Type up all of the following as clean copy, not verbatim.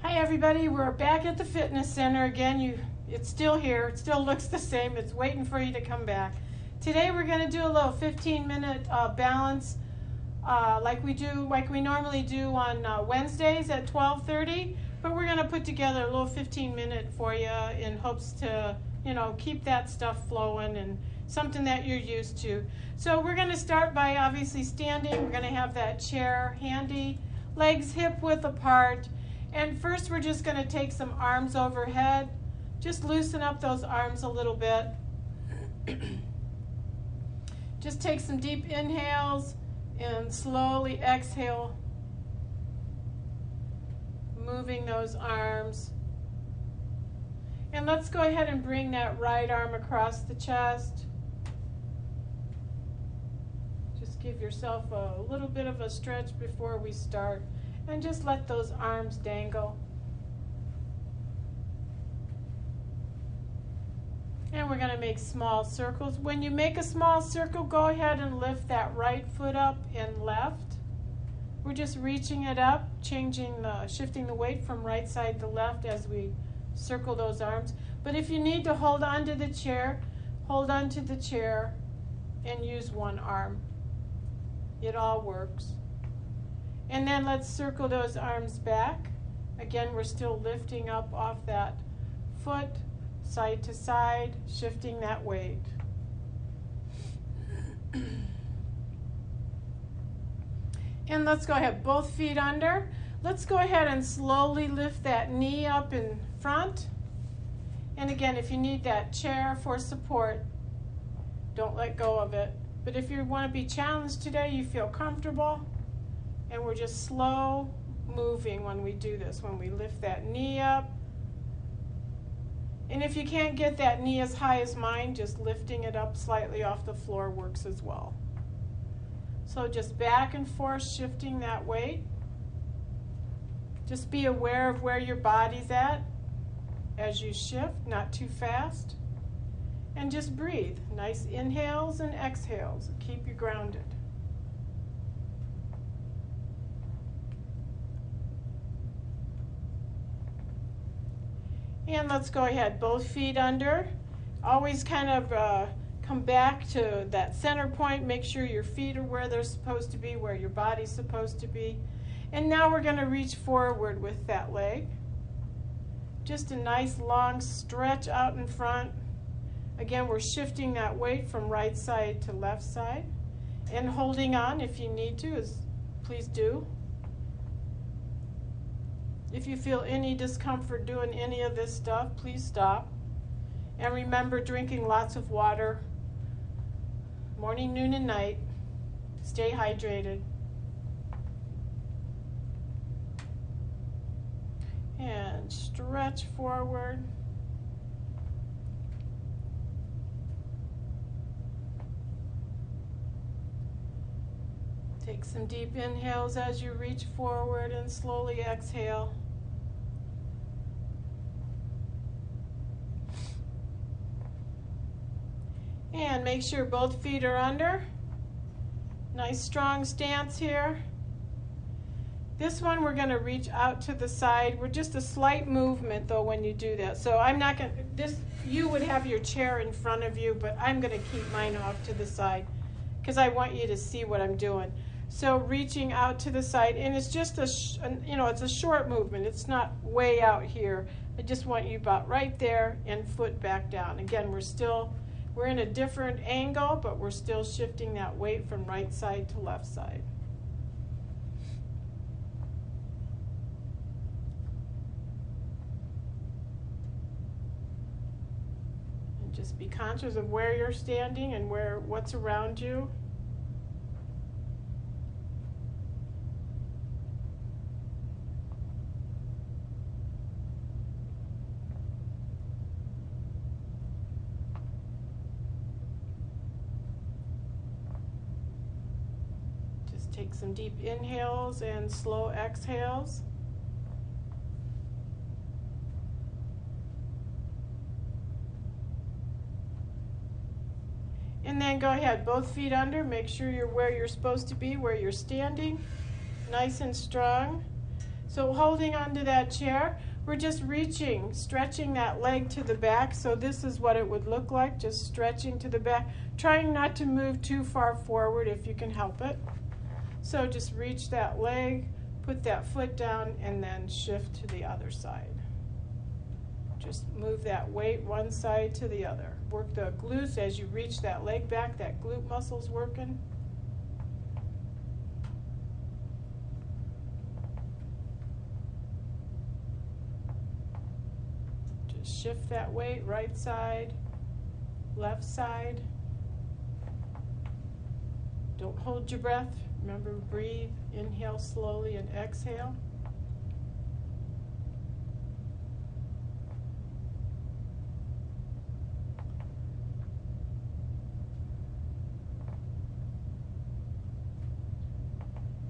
Hi everybody, we're back at the fitness center again. It's still here, it still looks the same, it's waiting for you to come back. Today we're going to do a little 15-minute balance like we normally do on Wednesdays at 12:30, but we're going to put together a little 15-minute for you in hopes to, keep that stuff flowing and something that you're used to. So we're going to start by obviously standing. We're going to have that chair handy, legs hip width apart. And first we're just going to take some arms overhead. Just loosen up those arms a little bit. Just take some deep inhales and slowly exhale, moving those arms. And let's go ahead and bring that right arm across the chest. Just give yourself a little bit of a stretch before we start. And just let those arms dangle. And we're going to make small circles. When you make a small circle, go ahead and lift that right foot up and left. We're just reaching it up, shifting the weight from right side to left as we circle those arms. But if you need to hold on to the chair, hold on to the chair and use one arm. It all works. And then let's circle those arms back. Again, we're still lifting up off that foot, side to side, shifting that weight. And let's go ahead, both feet under. Let's go ahead and slowly lift that knee up in front. And again, if you need that chair for support, don't let go of it. But if you want to be challenged today, you feel comfortable, and we're just slow moving when we do this, when we lift that knee up. And if you can't get that knee as high as mine, just lifting it up slightly off the floor works as well. So just back and forth, shifting that weight. Just be aware of where your body's at as you shift, not too fast. And just breathe. Nice inhales and exhales. Keep you grounded. And let's go ahead, both feet under. Always kind of come back to that center point. Make sure your feet are where they're supposed to be, where your body's supposed to be. And now we're going to reach forward with that leg. Just a nice long stretch out in front. Again, we're shifting that weight from right side to left side. And holding on if you need to, please do. If you feel any discomfort doing any of this stuff, please stop. And remember, drinking lots of water, morning, noon, and night. Stay hydrated. And stretch forward. Take some deep inhales as you reach forward and slowly exhale. And make sure both feet are under. Nice strong stance here. This one we're going to reach out to the side. We're just a slight movement though when you do that. So I'm not going to, you would have your chair in front of you, but I'm going to keep mine off to the side because I want you to see what I'm doing. So reaching out to the side, and it's just it's a short movement. It's not way out here. I just want you about right there and foot back down. Again, we're in a different angle, but we're still shifting that weight from right side to left side. And just be conscious of where you're standing and what's around you. Take some deep inhales and slow exhales. And then go ahead, both feet under. Make sure you're where you're supposed to be, where you're standing. Nice and strong. So holding onto that chair, we're just reaching, stretching that leg to the back. So this is what it would look like, just stretching to the back, trying not to move too far forward if you can help it. So just reach that leg, put that foot down, and then shift to the other side. Just move that weight one side to the other. Work the glutes as you reach that leg back, that glute muscle's working. Just shift that weight, right side, left side. Don't hold your breath. Remember, breathe, inhale slowly and exhale.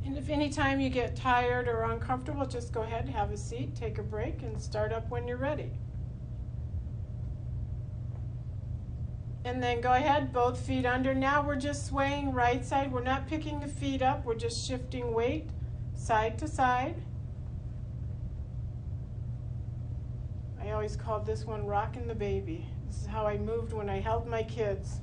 And if anytime you get tired or uncomfortable, just go ahead, have a seat, take a break, and start up when you're ready. And then go ahead, both feet under. Now we're just swaying right side. We're not picking the feet up. We're just shifting weight side to side. I always called this one rocking the baby. This is how I moved when I held my kids.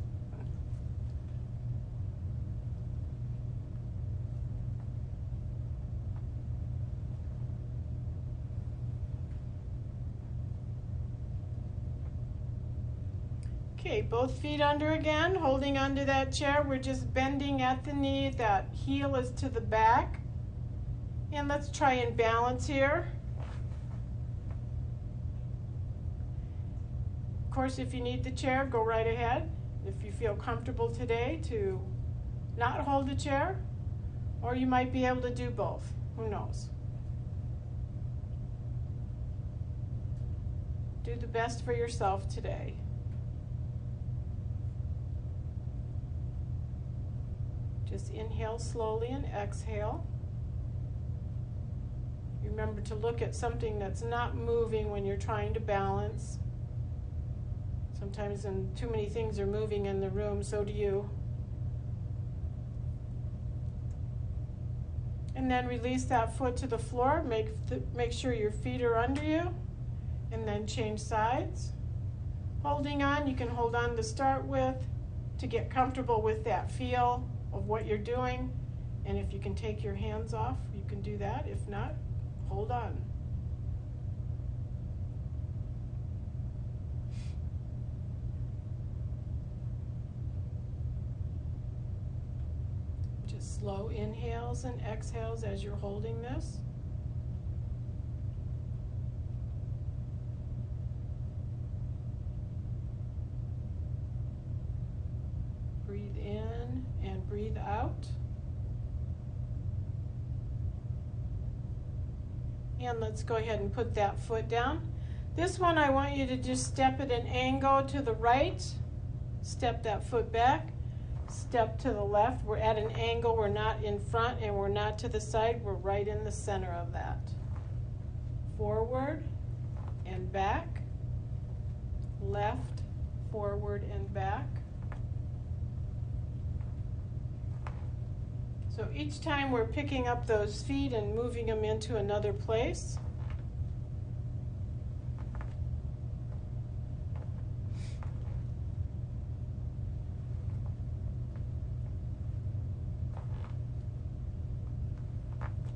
Okay, both feet under again, holding onto that chair. We're just bending at the knee. That heel is to the back. And let's try and balance here. Of course, if you need the chair, go right ahead. If you feel comfortable today to not hold the chair, or you might be able to do both. Who knows? Do the best for yourself today. Just inhale slowly and exhale. Remember to look at something that's not moving when you're trying to balance. Sometimes when too many things are moving in the room, so do you. And then release that foot to the floor. Make sure your feet are under you. And then change sides. Holding on, you can hold on to start with to get comfortable with that feel of what you're doing, and if you can take your hands off, you can do that. If not, hold on. Just slow inhales and exhales as you're holding this. Breathe in and breathe out. And let's go ahead and put that foot down. This one I want you to just step at an angle to the right. Step that foot back. Step to the left. We're at an angle. We're not in front and we're not to the side. We're right in the center of that. Forward and back. Left, forward and back. So each time we're picking up those feet and moving them into another place.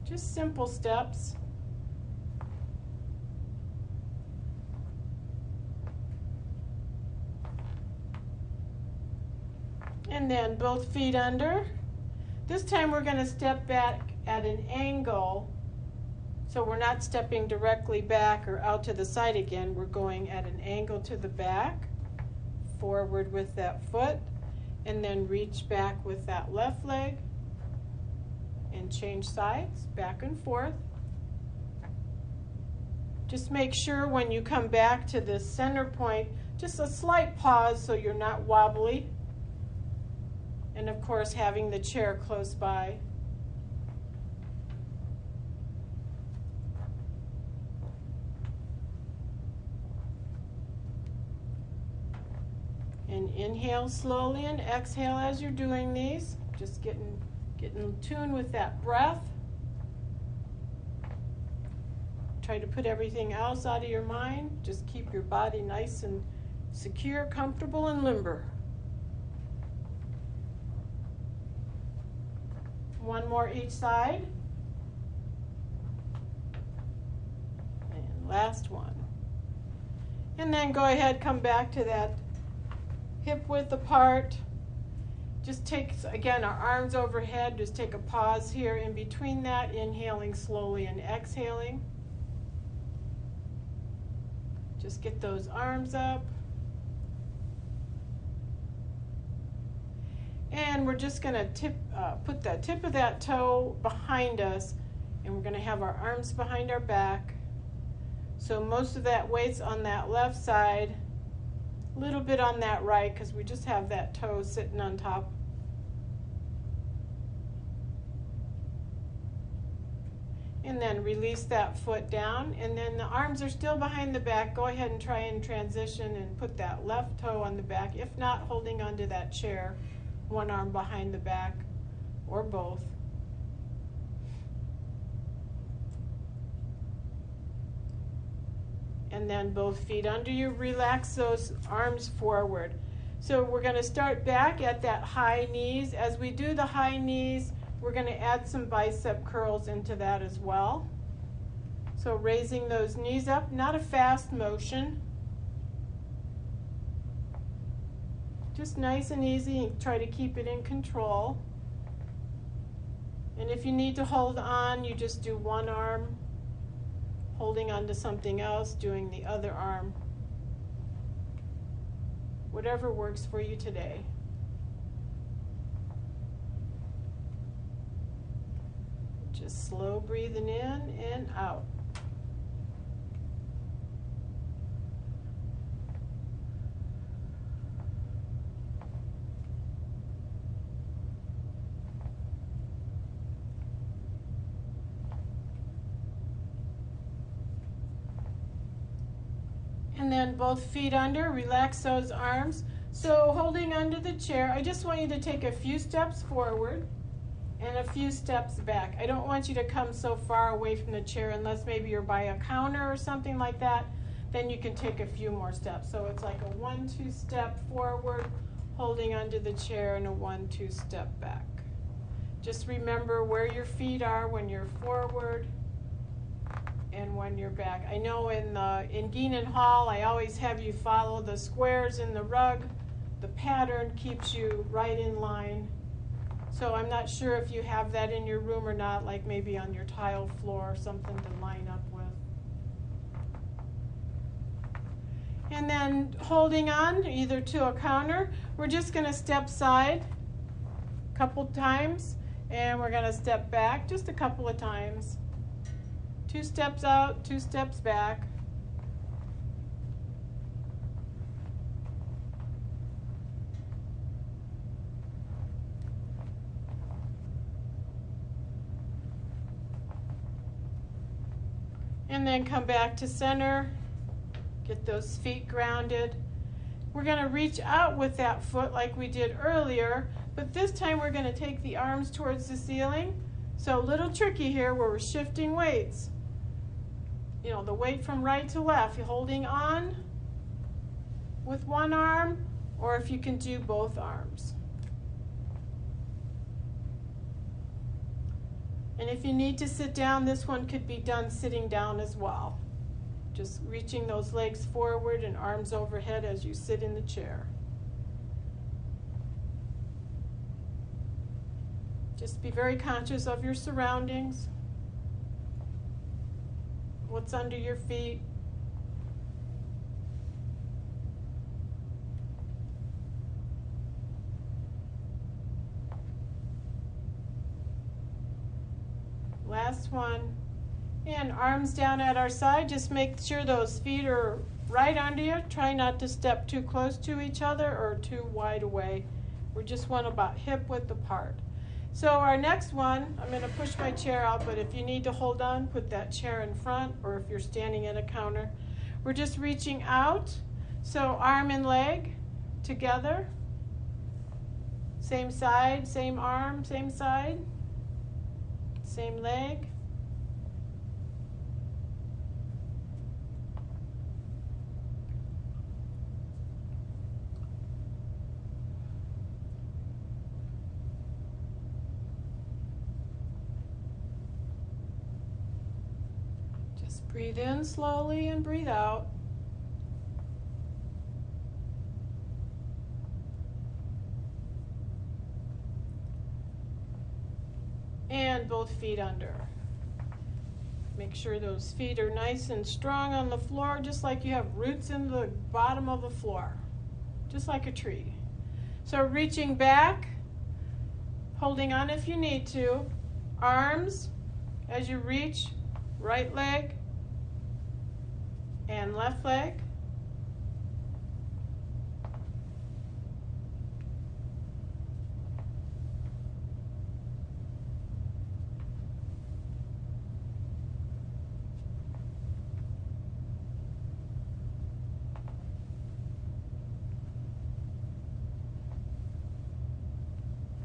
Just simple steps. And then both feet under. This time we're going to step back at an angle, so we're not stepping directly back or out to the side again. We're going at an angle to the back, forward with that foot, and then reach back with that left leg, and change sides, back and forth. Just make sure when you come back to this center point, just a slight pause so you're not wobbly. And of course, having the chair close by. And inhale slowly and exhale as you're doing these. Just getting in tune with that breath. Try to put everything else out of your mind. Just keep your body nice and secure, comfortable, and limber. One more each side. And last one. And then go ahead, come back to that hip width apart. Just take, again, our arms overhead. Just take a pause here in between that, inhaling slowly and exhaling. Just get those arms up. And we're just going to put the tip of that toe behind us, and we're going to have our arms behind our back. So most of that weight's on that left side, a little bit on that right, because we just have that toe sitting on top. And then release that foot down, and then the arms are still behind the back. Go ahead and try and transition and put that left toe on the back, if not holding onto that chair, one arm behind the back or both. And then both feet under you. Relax those arms forward. So we're going to start back at that high knees. As we do the high knees, we're going to add some bicep curls into that as well. So raising those knees up, not a fast motion. Just nice and easy, and try to keep it in control. And if you need to hold on, you just do one arm, holding on to something else, doing the other arm. Whatever works for you today. Just slow breathing in and out. And then both feet under, relax those arms. So holding under the chair, I just want you to take a few steps forward and a few steps back. I don't want you to come so far away from the chair unless maybe you're by a counter or something like that. Then you can take a few more steps. So it's like a 1-2 step forward, holding under the chair, and a 1-2 step back. Just remember where your feet are when you're forward and when you're back. I know in Geenan Hall, I always have you follow the squares in the rug. The pattern keeps you right in line. So I'm not sure if you have that in your room or not, like maybe on your tile floor or something to line up with. And then holding on either to a counter, we're just going to step side a couple times, and we're going to step back just a couple of times. 2 steps out, 2 steps back. And then come back to center. Get those feet grounded. We're going to reach out with that foot like we did earlier, but this time we're going to take the arms towards the ceiling. So a little tricky here where we're shifting weights. You know, the weight from right to left, you're holding on with one arm, or if you can do both arms. And if you need to sit down, this one could be done sitting down as well. Just reaching those legs forward and arms overhead as you sit in the chair. Just be very conscious of your surroundings. What's under your feet. Last one. And arms down at our side. Just make sure those feet are right under you. Try not to step too close to each other or too wide away. We just want about hip width apart. So our next one, I'm going to push my chair out, but if you need to hold on, put that chair in front, or if you're standing at a counter. We're just reaching out. So arm and leg together. Same side, same arm, same side. Same leg. Breathe in slowly and breathe out. And both feet under. Make sure those feet are nice and strong on the floor, just like you have roots in the bottom of the floor, just like a tree. So reaching back, holding on if you need to, arms as you reach, right leg and left leg.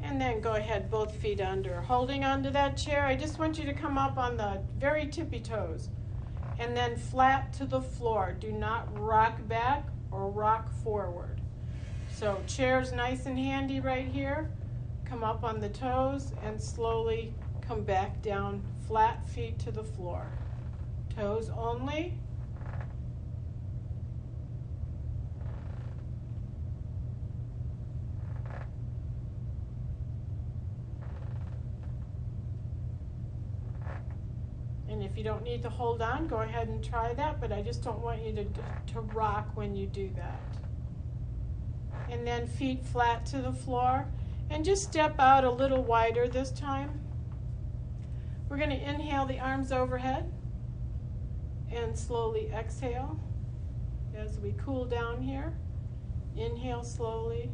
And then go ahead, both feet under. Holding onto that chair, I just want you to come up on the very tippy toes and then flat to the floor. Do not rock back or rock forward. So chair's nice and handy right here. Come up on the toes and slowly come back down, flat feet to the floor. Toes only. And if you don't need to hold on, go ahead and try that, but I just don't want you to rock when you do that. And then feet flat to the floor, and just step out a little wider this time. We're going to inhale the arms overhead and slowly exhale as we cool down here. Inhale slowly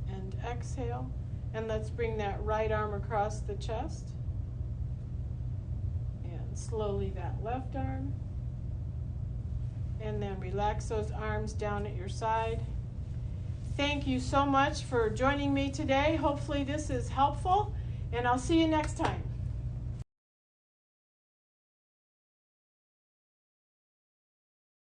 and exhale. And let's bring that right arm across the chest. Slowly that left arm, and then relax those arms down at your side. Thank you so much for joining me today. Hopefully this is helpful, and I'll see you next time.